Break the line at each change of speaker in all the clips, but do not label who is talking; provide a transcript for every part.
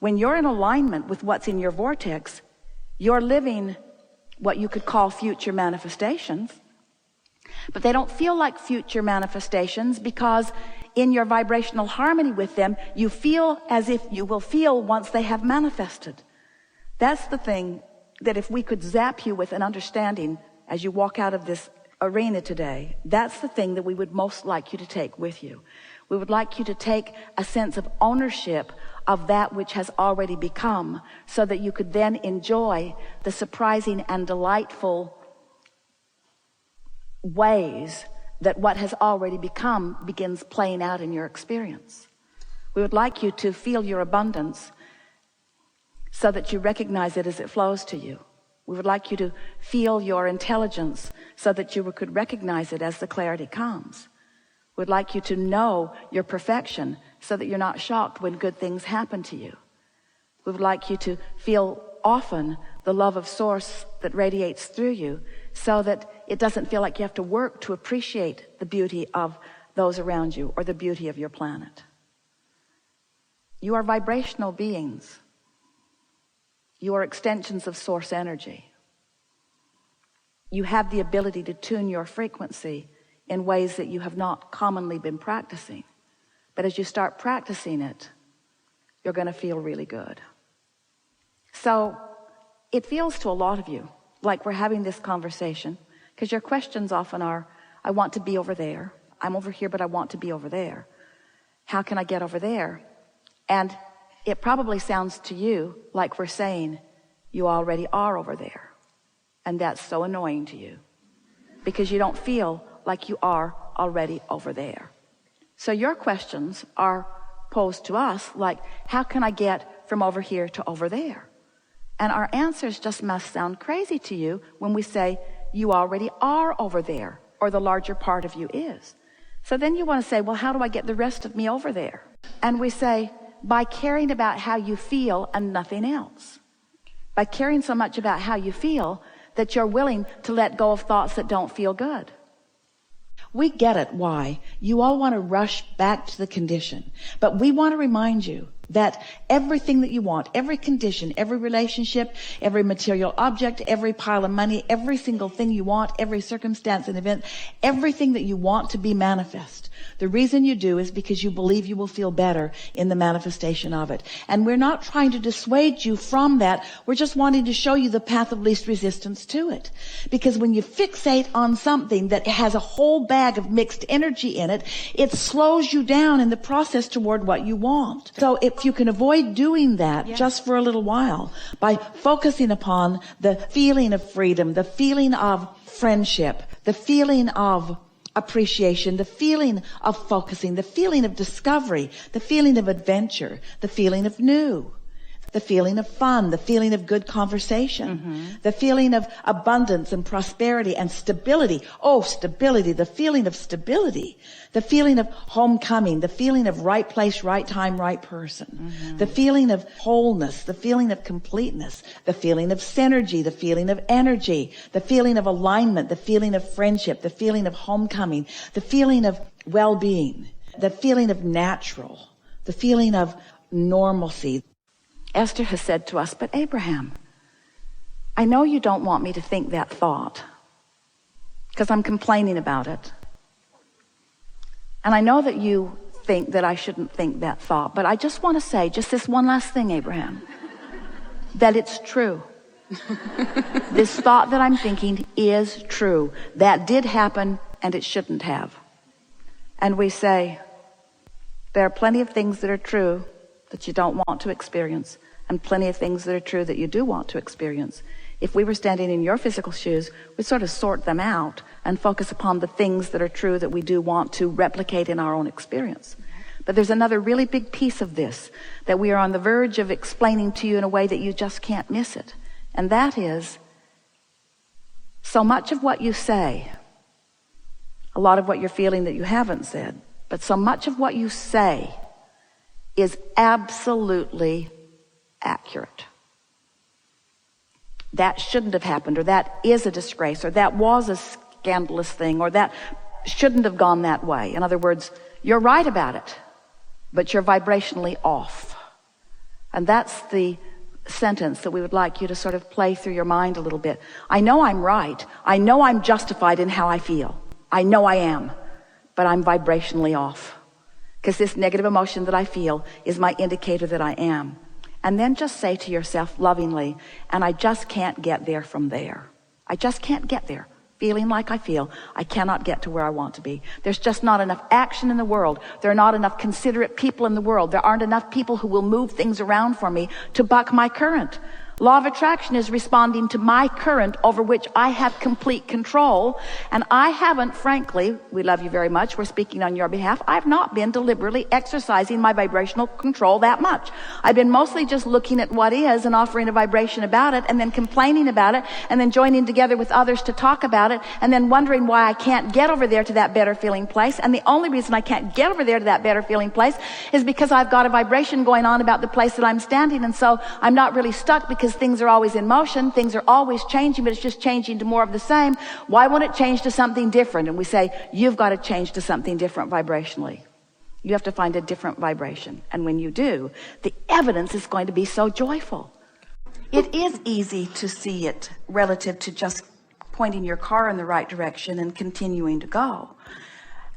When you're in alignment with what's in your vortex, you're living what you could call future manifestations, but they don't feel like future manifestations because in your vibrational harmony with them, you feel as if you will feel once they have manifested. That's the thing that if we could zap you with an understanding as you walk out of this arena today, that's the thing that we would most like you to take with you. We would like you to take a sense of ownership of that which has already become, so that you could then enjoy the surprising and delightful ways that what has already become begins playing out in your experience. We would like you to feel your abundance so that you recognize it as it flows to you. We would like you to feel your intelligence so that you could recognize it as the clarity comes. We'd like you to know your perfection so that you're not shocked when good things happen to you. We would like you to feel often the love of Source that radiates through you so that it doesn't feel like you have to work to appreciate the beauty of those around you or the beauty of your planet. You are vibrational beings. You are extensions of Source energy. You have the ability to tune your frequency in ways that you have not commonly been practicing. But as you start practicing it, you're going to feel really good. So it feels to a lot of you like we're having this conversation because your questions often are, I want to be over there. I'm over here, but I want to be over there. How can I get over there? And it probably sounds to you like we're saying you already are over there. And that's so annoying to you because you don't feel like you are already over there. So your questions are posed to us like, how can I get from over here to over there? And our answers just must sound crazy to you when we say you already are over there, or the larger part of you is. So then you want to say, well, how do I get the rest of me over there? And we say, by caring about how you feel and nothing else. By caring so much about how you feel that you're willing to let go of thoughts that don't feel good. We get it, why. You all want to rush back to the condition. But we want to remind you that everything that you want, every condition, every relationship, every material object, every pile of money, every single thing you want, every circumstance and event, everything that you want to be manifest. The reason you do is because you believe you will feel better in the manifestation of it. And we're not trying to dissuade you from that. We're just wanting to show you the path of least resistance to it. Because when you fixate on something that has a whole bag of mixed energy in it, it slows you down in the process toward what you want. So if you can avoid doing that just for a little while by focusing upon the feeling of freedom, the feeling of friendship, the feeling of appreciation, the feeling of focusing, the feeling of discovery, the feeling of adventure, the feeling of new, the feeling of fun, the feeling of good conversation, the feeling of abundance and prosperity and stability. Oh, stability, the feeling of stability, the feeling of homecoming, the feeling of right place, right time, right person, the feeling of wholeness, the feeling of completeness, the feeling of synergy, the feeling of energy, the feeling of alignment, the feeling of friendship, the feeling of homecoming, the feeling of well-being, the feeling of natural, the feeling of normalcy. Esther has said to us, but Abraham, I know you don't want me to think that thought because I'm complaining about it. And I know that you think that I shouldn't think that thought, but I just want to say just this one last thing, Abraham, that it's true. This thought that I'm thinking is true. That did happen and it shouldn't have. And we say, there are plenty of things that are true that you don't want to experience, and plenty of things that are true that you do want to experience. If we were standing in your physical shoes, we'd sort of sort them out and focus upon the things that are true that we do want to replicate in our own experience. But there's another really big piece of this that we are on the verge of explaining to you in a way that you just can't miss it. And that is, so much of what you say, a lot of what you're feeling that you haven't said, but so much of what you say is absolutely accurate. That shouldn't have happened, or that is a disgrace, or that was a scandalous thing, or that shouldn't have gone that way. In other words, you're right about it, but you're vibrationally off. And that's the sentence that we would like you to sort of play through your mind a little bit. I know I'm right. I know I'm justified in how I feel. I know I am, but I'm vibrationally off, because this negative emotion that I feel is my indicator that I am. And then just say to yourself lovingly, and I just can't get there from there. I just can't get there. Feeling like I feel, I cannot get to where I want to be. There's just not enough action in the world. There are not enough considerate people in the world. There aren't enough people who will move things around for me to buck my current. Law of attraction is responding to my current over which I have complete control. And I haven't, frankly, we love you very much, we're speaking on your behalf, I've not been deliberately exercising my vibrational control that much. I've been mostly just looking at what is and offering a vibration about it, and then complaining about it, and then joining together with others to talk about it, and then wondering why I can't get over there to that better feeling place. And the only reason I can't get over there to that better feeling place is because I've got a vibration going on about the place that I'm standing, and so I'm not really stuck, because things are always in motion, things are always changing, but it's just changing to more of the same. Why won't it change to something different? And we say, you've got to change to something different vibrationally. You have to find a different vibration. And when you do, the evidence is going to be so joyful. It is easy to see it relative to just pointing your car in the right direction and continuing to go,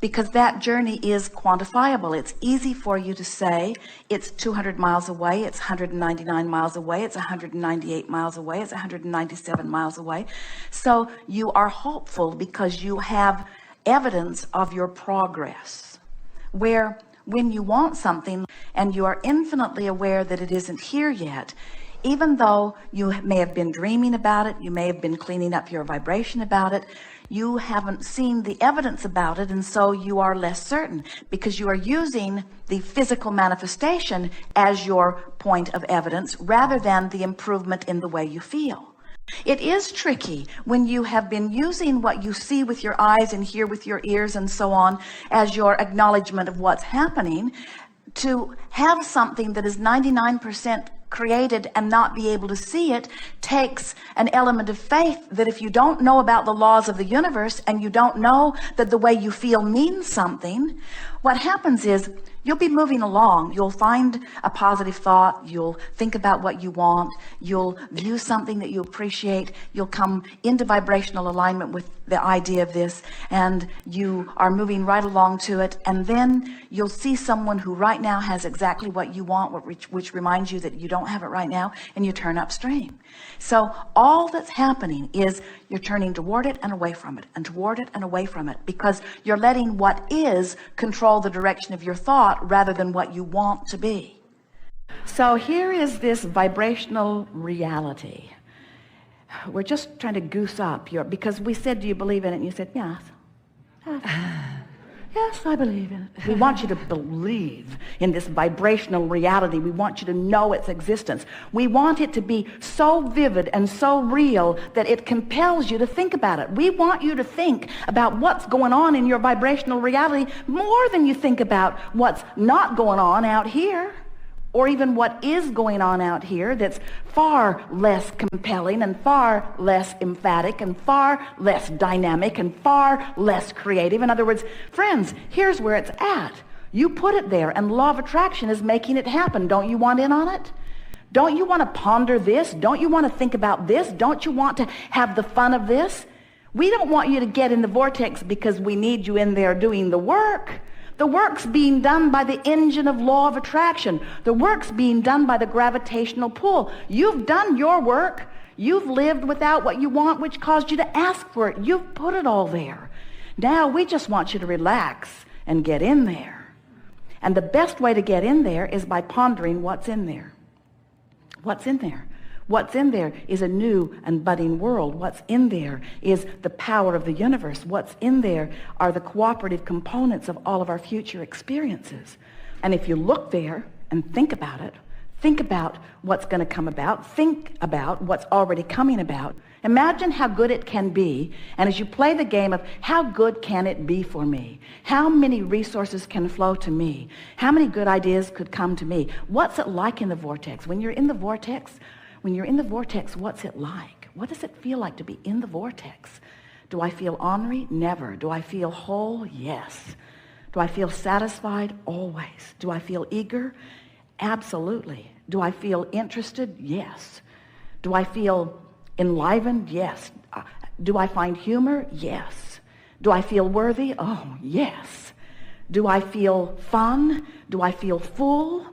because that journey is quantifiable. It's easy for you to say it's 200 miles away, it's 199 miles away, it's 198 miles away, it's 197 miles away. So you are hopeful because you have evidence of your progress. Where when you want something and you are infinitely aware that it isn't here yet, even though you may have been dreaming about it, you may have been cleaning up your vibration about it, you haven't seen the evidence about it, and so you are less certain, because you are using the physical manifestation as your point of evidence rather than the improvement in the way you feel. It is tricky when you have been using what you see with your eyes and hear with your ears and so on as your acknowledgement of what's happening, to have something that is 99% created and not be able to see it. Takes an element of faith that if you don't know about the laws of the universe and you don't know that the way you feel means something, what happens is you'll be moving along. You'll find a positive thought. You'll think about what you want. You'll view something that you appreciate. You'll come into vibrational alignment with the idea of this, and you are moving right along to it. And then you'll see someone who right now has exactly what you want, which reminds you that you don't have it right now, and you turn upstream. So all that's happening is you're turning toward it and away from it, and toward it and away from it, because you're letting what is control the direction of your thought rather than what you want to be. So here is this vibrational reality. We're just trying to goose up because we said, do you believe in it? And you said, yes. Yes, I believe in it. We want you to believe in this vibrational reality. We want you to know its existence. We want it to be so vivid and so real that it compels you to think about it. We want you to think about what's going on in your vibrational reality more than you think about what's not going on out here, or even what is going on out here that's far less compelling and far less emphatic and far less dynamic and far less creative. In other words, friends, here's where it's at. You put it there, and law of attraction is making it happen. Don't you want in on it? Don't you want to ponder this? Don't you want to think about this? Don't you want to have the fun of this? We don't want you to get in the vortex because we need you in there doing the work. The work's being done by the engine of law of attraction. The work's being done by the gravitational pull. You've done your work. You've lived without what you want, which caused you to ask for it. You've put it all there. Now we just want you to relax and get in there. And the best way to get in there is by pondering what's in there. What's in there? What's in there is a new and budding world. What's in there is the power of the universe. What's in there are the cooperative components of all of our future experiences. And if you look there and think about it, think about what's going to come about, think about what's already coming about, imagine how good it can be. And as you play the game of how good can it be for me, how many resources can flow to me, how many good ideas could come to me, what's it like in the vortex? When you're in the vortex, what's it like? What does it feel like to be in the vortex? Do I feel ornery? Never. Do I feel whole? Yes. Do I feel satisfied? Always. Do I feel eager? Absolutely. Do I feel interested? Yes. Do I feel enlivened? Yes. Do I find humor? Yes. Do I feel worthy? Oh, yes. Do I feel fun? Do I feel full?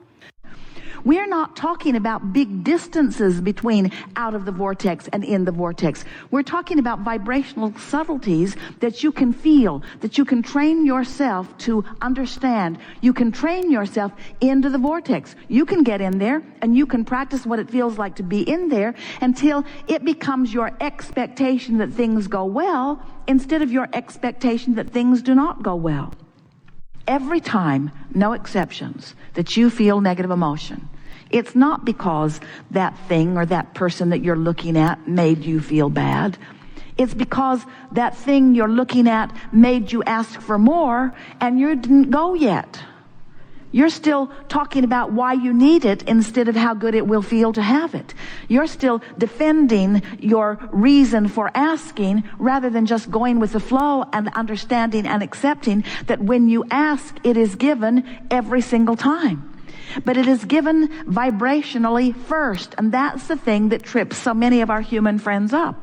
We're not talking about big distances between out of the vortex and in the vortex. We're talking about vibrational subtleties that you can feel, that you can train yourself to understand. You can train yourself into the vortex. You can get in there and you can practice what it feels like to be in there until it becomes your expectation that things go well instead of your expectation that things do not go well. Every time, no exceptions, that you feel negative emotion, it's not because that thing or that person that you're looking at made you feel bad. It's because that thing you're looking at made you ask for more and you didn't go yet. You're still talking about why you need it instead of how good it will feel to have it. You're still defending your reason for asking rather than just going with the flow and understanding and accepting that when you ask, it is given every single time. But it is given vibrationally first, and that's the thing that trips so many of our human friends up.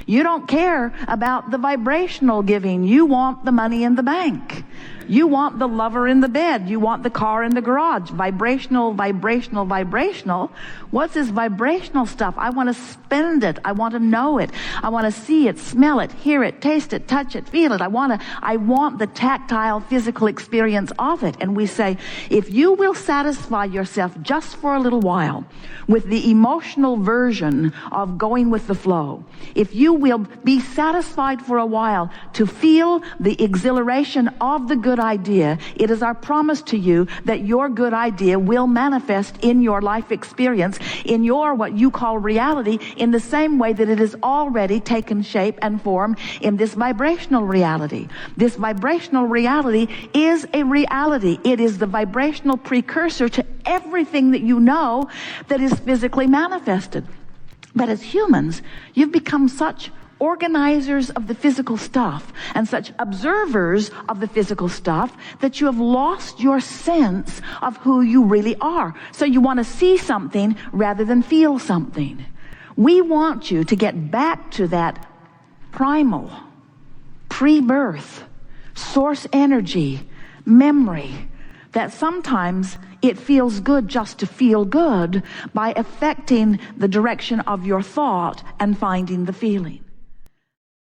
You don't care about the vibrational giving. You want the money in the bank. You want the lover in the bed. You want the car in the garage. Vibrational, vibrational, vibrational. What's this vibrational stuff? I want to spend it. I want to know it. I want to see it, smell it, hear it, taste it, touch it, feel it. I want the tactile, physical experience of it. And we say, if you will satisfy yourself just for a little while with the emotional version of going with the flow, if you will be satisfied for a while to feel the exhilaration of the good idea, it is our promise to you that your good idea will manifest in your life experience, in your what you call reality, in the same way that it has already taken shape and form in this vibrational reality. This vibrational reality is a reality. It is the vibrational precursor to everything that you know that is physically manifested. But as humans, you've become such organizers of the physical stuff and such observers of the physical stuff that you have lost your sense of who you really are. So you want to see something rather than feel something. We want you to get back to that primal, pre-birth, source energy, memory, that sometimes it feels good just to feel good by affecting the direction of your thought and finding the feeling.